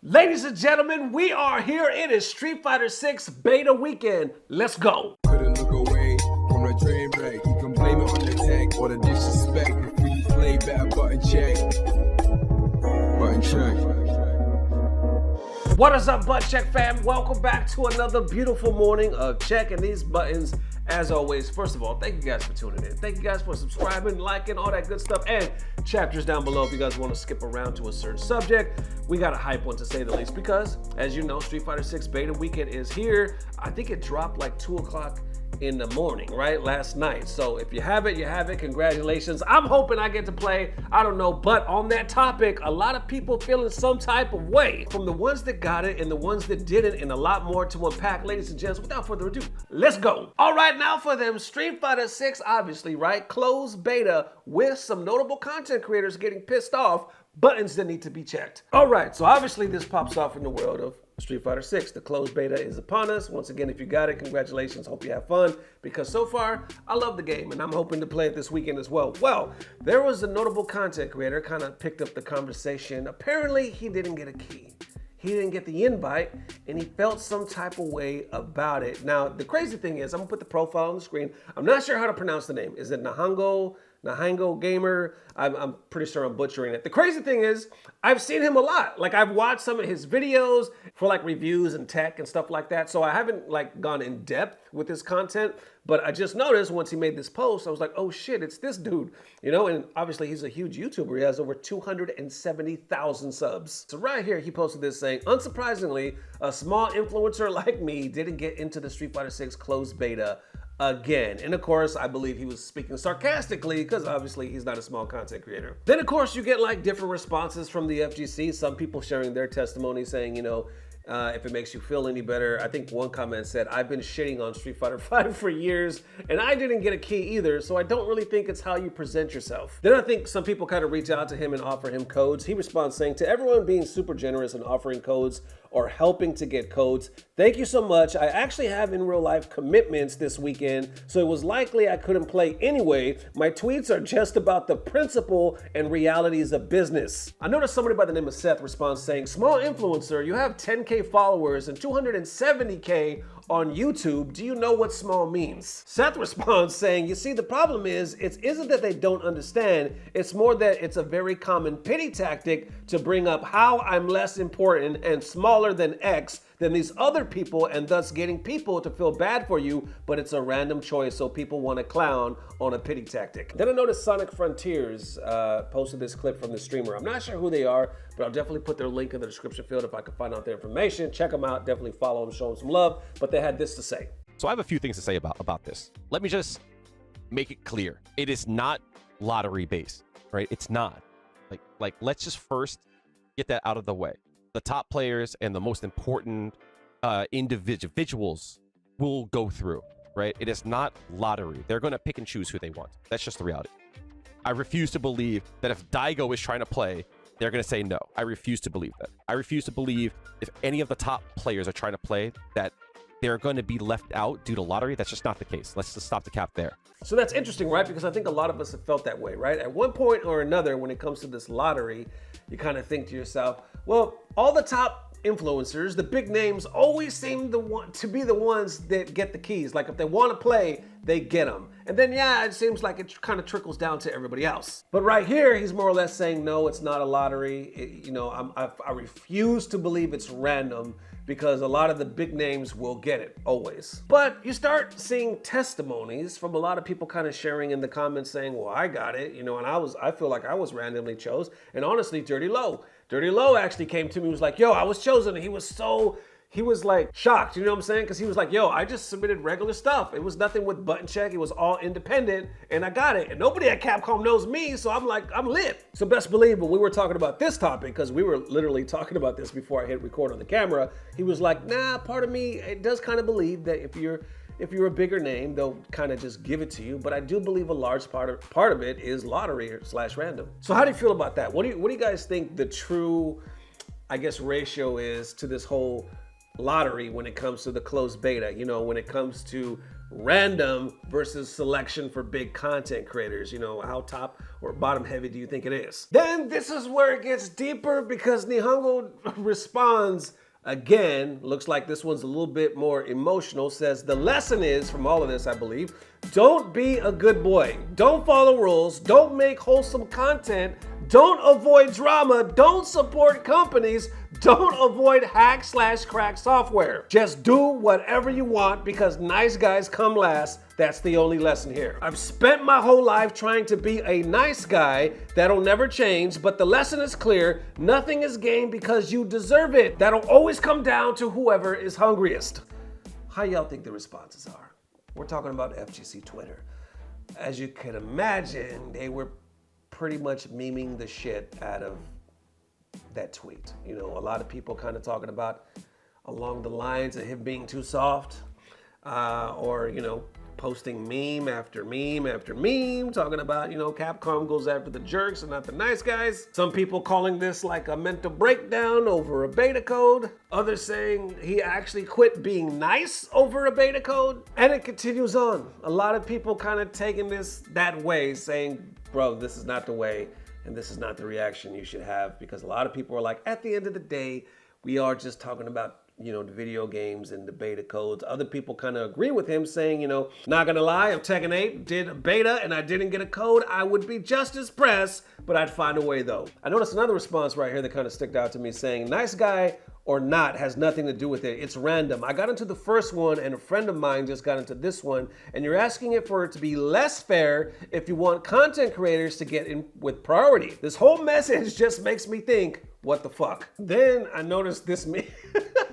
Ladies and gentlemen, we are here. It is Street Fighter 6 Beta weekend. Let's go. Couldn't look away from the train wreck. You can blame it on the tech or the disrespect. If you play better, button check. Button check. What is up, Butt Check fam? Welcome back to another beautiful morning of checking these buttons. As always, first of all, thank you guys for tuning in. Thank you guys for subscribing, liking, all that good stuff. And chapters down below if you guys want to skip around to a certain subject. We got a hype one to say the least because, as you know, Street Fighter 6 Beta weekend is here. I think it dropped like 2 o'clock in the morning, right? Last night. So if you have it, you have it. Congratulations. I'm hoping I get to play. I don't know. But on that topic, a lot of people feeling some type of way. From the ones that got it and the ones that didn't, and a lot more to unpack. Ladies and gents, without further ado, let's go. All right, now for them, Street Fighter 6, obviously, right? Closed beta with some notable content creators getting pissed off. Buttons that need to be checked. All right, so obviously this pops off in the world of Street Fighter 6. The closed beta is upon us. Once again, if you got it, congratulations. Hope you have fun because so far, I love the game and I'm hoping to play it this weekend as well. Well, there was a notable content creator kind of picked up the conversation. Apparently, he didn't get a key. He didn't get the invite and he felt some type of way about it. Now, the crazy thing is, I'm gonna put the profile on the screen. I'm not sure how to pronounce the name. Is it NihongoGamer? I'm pretty sure I'm butchering it. The crazy thing is, I've seen him a lot. Like I've watched some of his videos for like reviews and tech and stuff like that. So I haven't like gone in depth with his content, but I just noticed once he made this post, I was like, oh shit, it's this dude, you know? And obviously he's a huge YouTuber. He has over 270,000 subs. So right here, he posted this saying, unsurprisingly, a small influencer like me didn't get into the Street Fighter 6 closed beta again. And of course, I believe he was speaking sarcastically because obviously he's not a small content creator. Then of course you get like different responses from the FGC. Some people sharing their testimony saying, you know, if it makes you feel any better. I think one comment said, I've been shitting on Street Fighter 5 for years and I didn't get a key either, so I don't really think it's how you present yourself. Then I think some people kind of reach out to him and offer him codes. He responds saying, to everyone being super generous and offering codes or helping to get codes, thank you so much. I actually have in real life commitments this weekend, so it was likely I couldn't play anyway. My tweets are just about the principle and realities of business. I noticed somebody by the name of Seth responds saying, small influencer, you have 10K followers and 270K on YouTube. Do you know what small means? Seth responds saying, you see, the problem is, it isn't that they don't understand, it's more that it's a very common pity tactic to bring up how I'm less important and smaller than X than these other people and thus getting people to feel bad for you, but it's a random choice so people want to clown on a pity tactic. Then I noticed Sonic Frontiers posted this clip from the streamer. I'm not sure who they are, but I'll definitely put their link in the description field if I can find out their information. Check them out, definitely follow them, show them some love, but they had this to say. So I have a few things to say about this. Let me just make it clear. It is not lottery based, right? It's not. Like let's just first get that out of the way. The top players and the most important individuals will go through, right? It is not lottery. They're going to pick and choose who they want. That's just the reality. I refuse to believe that if Daigo is trying to play, they're going to say no. I refuse to believe that. I refuse to believe if any of the top players are trying to play that they're going to be left out due to lottery. That's just not the case. Let's just stop the cap there. So that's interesting, right? Because I think a lot of us have felt that way, right? At one point or another, when it comes to this lottery, you kind of think to yourself, well, all the top influencers, the big names, always seem to be the ones that get the keys. Like if they want to play, they get them. And then, yeah, it seems like it kind of trickles down to everybody else. But right here, he's more or less saying, no, it's not a lottery. I refuse to believe it's random because a lot of the big names will get it, always. But you start seeing testimonies from a lot of people kind of sharing in the comments saying, well, I got it, you know, and I feel like I was randomly chose. And honestly, Dirty Low actually came to me and was like, yo, I was chosen. And he was like shocked, you know what I'm saying? Because he was like, yo, I just submitted regular stuff. It was nothing with button check. It was all independent and I got it. And nobody at Capcom knows me, so I'm like, I'm lit. So best believe when we were talking about this topic, because we were literally talking about this before I hit record on the camera, he was like, nah, part of me, it does kind of believe that if you're a bigger name, they'll kind of just give it to you. But I do believe a large part of it is lottery / random. So how do you feel about that? What do you guys think the true, I guess, ratio is to this whole lottery when it comes to the closed beta, you know, when it comes to random versus selection for big content creators? You know, how top or bottom heavy do you think it is? Then this is where it gets deeper because Nihongo responds again. Looks like this one's a little bit more emotional. Says the lesson is from all of this, I believe, don't be a good boy. Don't follow rules. Don't make wholesome content. Don't avoid drama. Don't support companies. Don't avoid hack/crack software. Just do whatever you want because nice guys come last. That's the only lesson here. I've spent my whole life trying to be a nice guy. That'll never change, but the lesson is clear. Nothing is gained because you deserve it. That'll always come down to whoever is hungriest. How y'all think the responses are? We're talking about FGC Twitter. As you can imagine, they were pretty much memeing the shit out of that tweet. You know, a lot of people kind of talking about along the lines of him being too soft, or, you know, posting meme after meme after meme, talking about, you know, Capcom goes after the jerks and not the nice guys. Some people calling this like a mental breakdown over a beta code. Others saying he actually quit being nice over a beta code. And it continues on. A lot of people kind of taking this that way, saying, bro, this is not the way and this is not the reaction you should have, because a lot of people are like, at the end of the day, we are just talking about, you know, the video games and the beta codes. Other people kind of agree with him, saying, you know, not gonna lie, if Tekken 8 did a beta and I didn't get a code, I would be just as pressed, but I'd find a way though. I noticed another response right here that kind of stuck out to me, saying, nice guy or not has nothing to do with it. It's random. I got into the first one and a friend of mine just got into this one, and you're asking it for it to be less fair if you want content creators to get in with priority. This whole message just makes me think, what the fuck? Then I noticed this meme.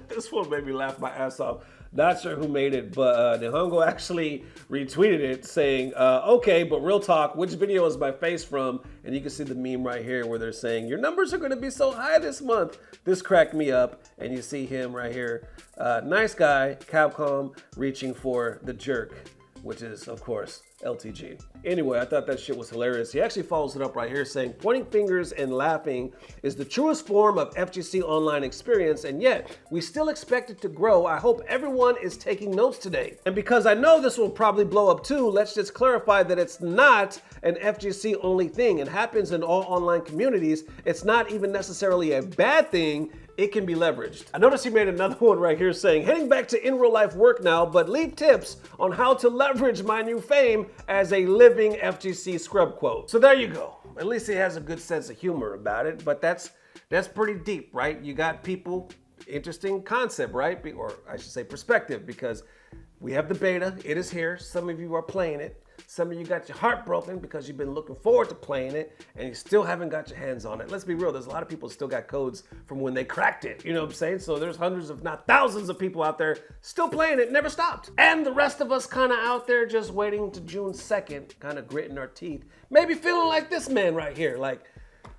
This one made me laugh my ass off. Not sure who made it, but Nihongo actually retweeted it saying, okay, but real talk, which video is my face from? And you can see the meme right here where they're saying, your numbers are gonna be so high this month. This cracked me up. And you see him right here. Nice guy, Capcom reaching for the jerk, which is, of course, LTG. Anyway, I thought that shit was hilarious. He actually follows it up right here saying, pointing fingers and laughing is the truest form of FGC online experience, and yet we still expect it to grow. I hope everyone is taking notes today. And because I know this will probably blow up too, let's just clarify that it's not an FGC only thing. It happens in all online communities. It's not even necessarily a bad thing. It can be leveraged. I noticed he made another one right here saying, heading back to in real life work now, but leave tips on how to leverage my new fame as a living FGC scrub quote. So there you go. At least he has a good sense of humor about it, but that's pretty deep, right? You got people, interesting concept, right? Or I should say perspective, because we have the beta, it is here. Some of you are playing it. Some of you got your heart broken because you've been looking forward to playing it and you still haven't got your hands on it. Let's be real, there's a lot of people still got codes from when they cracked it, you know what I'm saying? So there's hundreds if not thousands of people out there still playing it, never stopped. And the rest of us kind of out there just waiting to June 2nd, kind of gritting our teeth, maybe feeling like this man right here, like,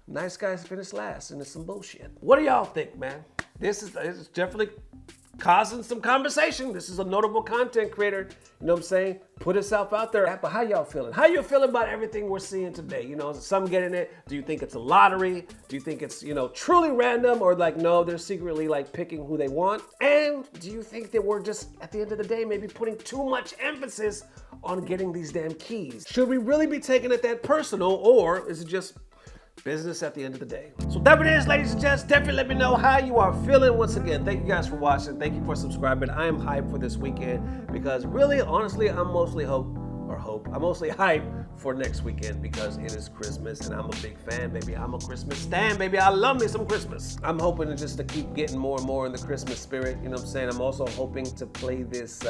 nice guys finished last and it's some bullshit. What do y'all think, man? This is definitely causing some conversation. This is a notable content creator, you know what I'm saying? Put itself out there. But how y'all feeling? How you feeling about everything we're seeing today? You know, is some getting it? Do you think it's a lottery? Do you think it's, you know, truly random, or like, no, they're secretly like picking who they want? And do you think that we're just, at the end of the day, maybe putting too much emphasis on getting these damn keys? Should we really be taking it that personal, or is it just business at the end of the day? So that it is, ladies and gents. Definitely let me know how you are feeling. Once again, thank you guys for watching. Thank you for subscribing. I am hyped for this weekend because really, honestly, I'm mostly hyped for next weekend because it is Christmas and I'm a big fan. Baby, I'm a Christmas stan. Baby, I love me some Christmas. I'm hoping to just to keep getting more and more in the Christmas spirit. You know what I'm saying? I'm also hoping to play this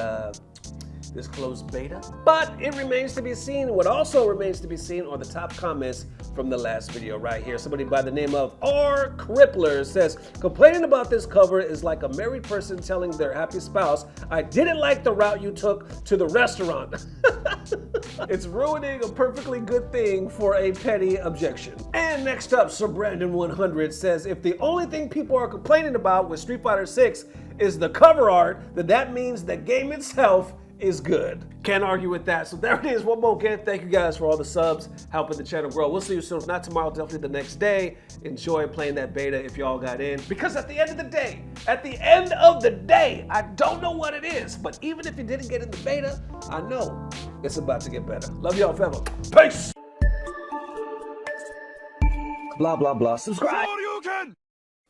closed beta, but it remains to be seen. What also remains to be seen are the top comments from the last video right here. Somebody by the name of R. Crippler says, complaining about this cover is like a married person telling their happy spouse, I didn't like the route you took to the restaurant. It's ruining a perfectly good thing for a petty objection. And next up, Sir Brandon 100 says, if the only thing people are complaining about with Street Fighter 6 is the cover art, then that means the game itself is good. Can't argue with that. So there it is. One more again. Thank you guys for all the subs, helping the channel grow. We'll see you soon. If not tomorrow, definitely the next day. Enjoy playing that beta if y'all got in. Because at the end of the day, I don't know what it is, but even if you didn't get in the beta, I know it's about to get better. Love y'all forever. Peace! Blah, blah, blah. Subscribe.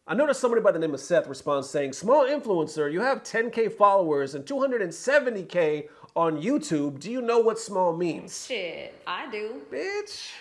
I noticed somebody by the name of Seth responds saying, small influencer, you have 10K followers and 270K on YouTube. Do you know what small means? Shit, I do. Bitch.